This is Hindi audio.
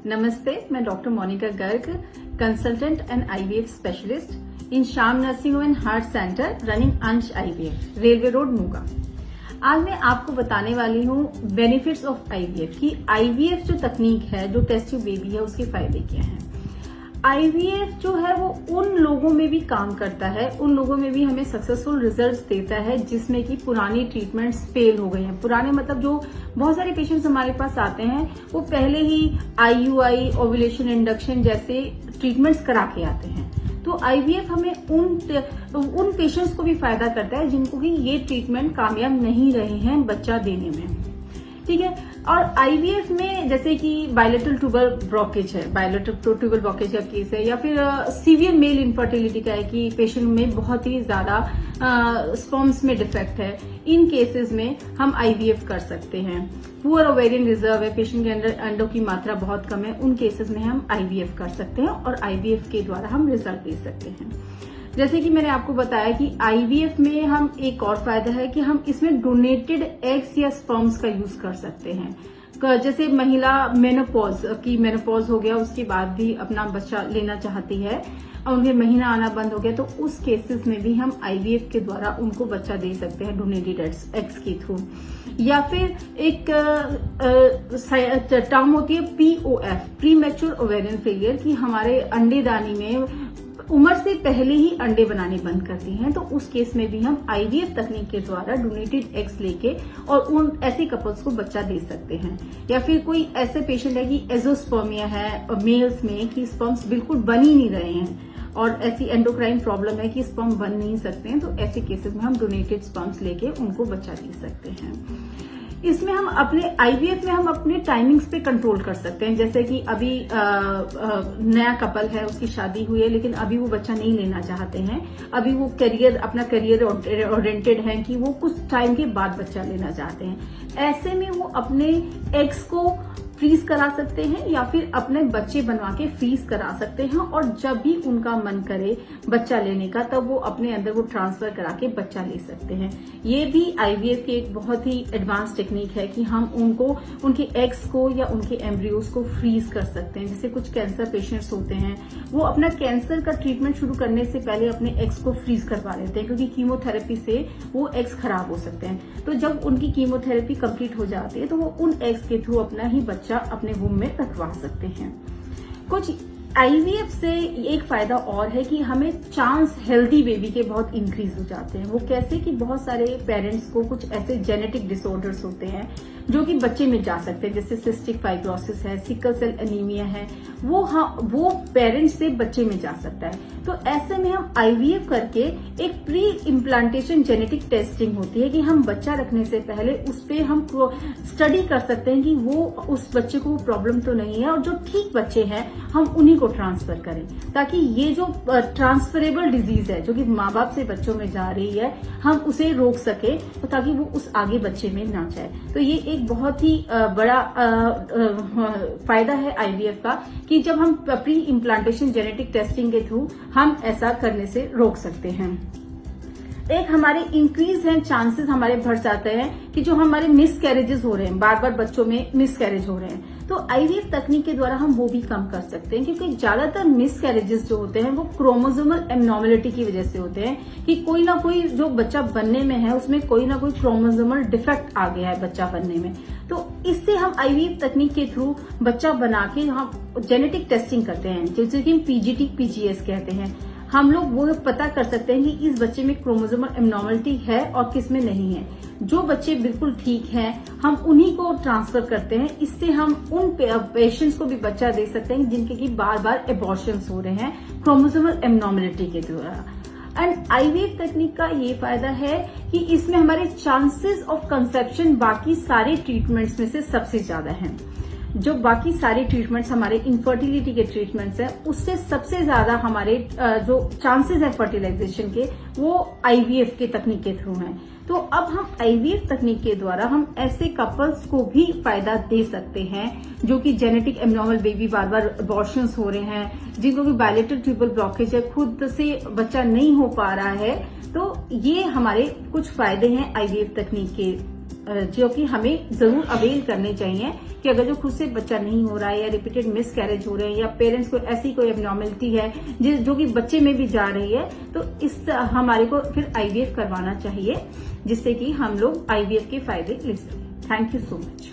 नमस्ते, मैं doctor Monika Garg, consultant and IVF specialist in Shyam nursing home and heart centre running Ansh IVF, railway road, Moga. आज मैं आपको बताने वाली हूँ बेनिफिट्स ऑफ आईवीएफ की आईवीएफ जो तकनीक है, जो टेस्ट ट्यूब बेबी है, उसके फायदे क्या हैं। आईवीएफ जो है वो उन लोगों में भी काम करता है, उन लोगों में भी हमें सक्सेसफुल रिजल्ट्स देता है जिसमें कि पुरानी ट्रीटमेंट्स फेल हो गए हैं। पुराने मतलब जो बहुत सारे पेशेंट्स हमारे पास आते हैं वो पहले ही आईयूआई, ओव्यूलेशन इंडक्शन जैसे ट्रीटमेंट्स करा के आते हैं। तो आईवीएफ हमें उन पेशेंट्स को भी फायदा करता है जिनको कि ये ट्रीटमेंट कामयाब नहीं रहे हैं बच्चा देने में, ठीक है। और आईवीएफ में जैसे कि बायलेटरल ट्यूबल ब्लॉकेज है, बायलेटरल ट्यूबल ब्लॉकेज का केस है, या फिर सीवियर मेल इनफर्टिलिटी का है कि पेशेंट में बहुत ही ज्यादा स्पर्म्स में डिफेक्ट है, इन केसेस में हम आईवीएफ कर सकते हैं। पुअर ओवेरियन रिजर्व है, पेशेंट के अंदर अंडों की मात्रा बहुत कम है, उन केसेस में हम आईवीएफ कर सकते हैं और आईवीएफ के द्वारा हम रिजल्ट दे सकते हैं। जैसे कि मैंने आपको बताया कि आईवीएफ में हम एक और फायदा है कि हम इसमें डोनेटेड एग्स या स्पर्म्स का यूज कर सकते हैं। जैसे महिला मेनोपॉज हो गया, उसके बाद भी अपना बच्चा लेना चाहती है और उन्हें महीना आना बंद हो गया, तो उस केसेस में भी हम आईवीएफ के द्वारा उनको बच्चा दे सकते हैं डोनेटेड एग्स के थ्रू। या फिर एक टर्म होती है POF, pre mature ovarian failure, की हमारे अंडेदानी में उम्र से पहले ही अंडे बनाने बंद करती हैं, तो उस केस में भी हम आईवीएफ तकनीक के द्वारा डोनेटेड एग्स लेके और उन ऐसे कपल्स को बच्चा दे सकते हैं। या फिर कोई ऐसे पेशेंट है कि एजोस्पर्मिया है मेल्स में कि स्पर्म्स बिल्कुल बन ही नहीं रहे हैं और ऐसी एंडोक्राइन प्रॉब्लम है कि स्पर्म बन नहीं सकते हैं, तो ऐसे केसेस में हम डोनेटेड स्पर्म्स लेके उनको बच्चा दे सकते हैं। इसमें हम अपने आईवीएफ में हम अपने टाइमिंग्स पे कंट्रोल कर सकते हैं। जैसे कि अभी नया कपल है, उसकी शादी हुई है लेकिन अभी वो बच्चा नहीं लेना चाहते हैं, अभी वो अपना करियर ओरिएंटेड है कि वो कुछ टाइम के बाद बच्चा लेना चाहते हैं। ऐसे में वो अपने एग्स को फ्रीज करा सकते हैं या फिर अपने बच्चे बनवा के फ्रीज करा सकते हैं, और जब भी उनका मन करे बच्चा लेने का तब वो अपने अंदर वो ट्रांसफर करा के बच्चा ले सकते हैं। ये भी आईवीएफ की एक बहुत ही एडवांस टेक्निक है कि हम उनको उनके एग्स को या उनके एम्ब्रियोज को फ्रीज कर सकते हैं। जैसे कुछ कैंसर पेशेंट्स होते हैं, वो अपना कैंसर का ट्रीटमेंट शुरू करने से पहले अपने एग्स को फ्रीज करवा लेते हैं क्योंकि कीमोथेरेपी से वो एग्स खराब हो सकते हैं। तो जब उनकी कीमोथेरेपी कंप्लीट हो जाती है तो वो उन एग्स के थ्रू अपना ही बच्चा अपने वूम में रखवा सकते हैं। कुछ आईवीएफ से एक फायदा और है कि हमें चांस हेल्दी बेबी के बहुत इंक्रीज हो जाते हैं। वो कैसे कि बहुत सारे पेरेंट्स को कुछ ऐसे जेनेटिक डिसऑर्डर्स होते हैं जो कि बच्चे में जा सकते हैं, जैसे सिस्टिक फाइब्रोसिस है, सिकल सेल एनीमिया है, वो पेरेंट्स से बच्चे में जा सकता है। तो ऐसे में हम आईवीएफ करके एक प्री इम्प्लांटेशन जेनेटिक टेस्टिंग होती है कि हम बच्चा रखने से पहले उस पर हम स्टडी कर सकते हैं कि वो उस बच्चे को प्रॉब्लम तो नहीं है, और जो ठीक बच्चे हैं हम उन्हीं को ट्रांसफर करें, ताकि ये जो ट्रांसफरेबल डिजीज है जो कि माँ बाप से बच्चों में जा रही है हम उसे रोक सके, तो ताकि वो उस आगे बच्चे में ना जाए। तो ये एक बहुत ही बड़ा फायदा है आईवीएफ का कि जब हम प्री इम्प्लांटेशन जेनेटिक टेस्टिंग के थ्रू हम ऐसा करने से रोक सकते हैं। एक हमारे इंक्रीज है चांसेस हमारे बढ़ जाते हैं कि जो हमारे मिस कैरेजेस हो रहे हैं, बार बार बच्चों में मिस कैरेज हो रहे हैं, तो आईवीएफ तकनीक के द्वारा हम वो भी कम कर सकते हैं। क्योंकि ज्यादातर मिस कैरेजेस जो होते हैं वो क्रोमोसोमल एब्नॉर्मलिटी की वजह से होते हैं कि कोई ना कोई जो बच्चा बनने में है उसमें कोई ना कोई क्रोमोसोमल डिफेक्ट आ गया है बच्चा बनने में। तो इससे हम आईवीएफ तकनीक के थ्रू बच्चा बना के हम जेनेटिक टेस्टिंग करते हैं, जैसे कि पीजीटी पीजीएस कहते हैं। हम लोग वो पता कर सकते हैं कि इस बच्चे में क्रोमोसोमल एब्नॉर्मलिटी है और किस में नहीं है। जो बच्चे बिल्कुल ठीक हैं हम उन्हीं को ट्रांसफर करते हैं। इससे हम उन पेशेंट्स को भी बच्चा दे सकते हैं जिनके की बार बार एबॉर्शंस हो रहे हैं क्रोमोसोमल एब्नॉर्मलिटी के द्वारा। एंड आईवीएफ तकनीक का ये फायदा है कि इसमें हमारे चांसेस ऑफ कंसेप्शन बाकी सारे ट्रीटमेंट्स में से सबसे ज्यादा हैं। जो बाकी सारे ट्रीटमेंट्स हमारे इनफर्टिलिटी के ट्रीटमेंट्स हैं उससे सबसे ज्यादा हमारे जो चांसेस है फर्टिलाइजेशन के वो आईवीएफ के तकनीक के थ्रू हैं। तो अब हम आईवीएफ तकनीक के द्वारा हम ऐसे कपल्स को भी फायदा दे सकते हैं जो कि जेनेटिक एब्नॉर्मल बेबी बार बार अबॉर्शंस हो रहे हैं, जिनको भी बायलेटरल ट्यूबल ब्लॉकेज है, खुद से बच्चा नहीं हो पा रहा है। तो ये हमारे कुछ फायदे हैं आईवीएफ तकनीक के जो कि हमें जरूर अवेल करने चाहिए कि अगर जो खुद से बच्चा नहीं हो रहा है या रिपीटेड मिस कैरेज हो रहे हैं या पेरेंट्स को ऐसी कोई एबनॉर्मेलिटी है जो कि बच्चे में भी जा रही है, तो इस हमारे को फिर आईवीएफ करवाना चाहिए, जिससे कि हम लोग आईवीएफ के फायदे ले सकें। Thank you so much.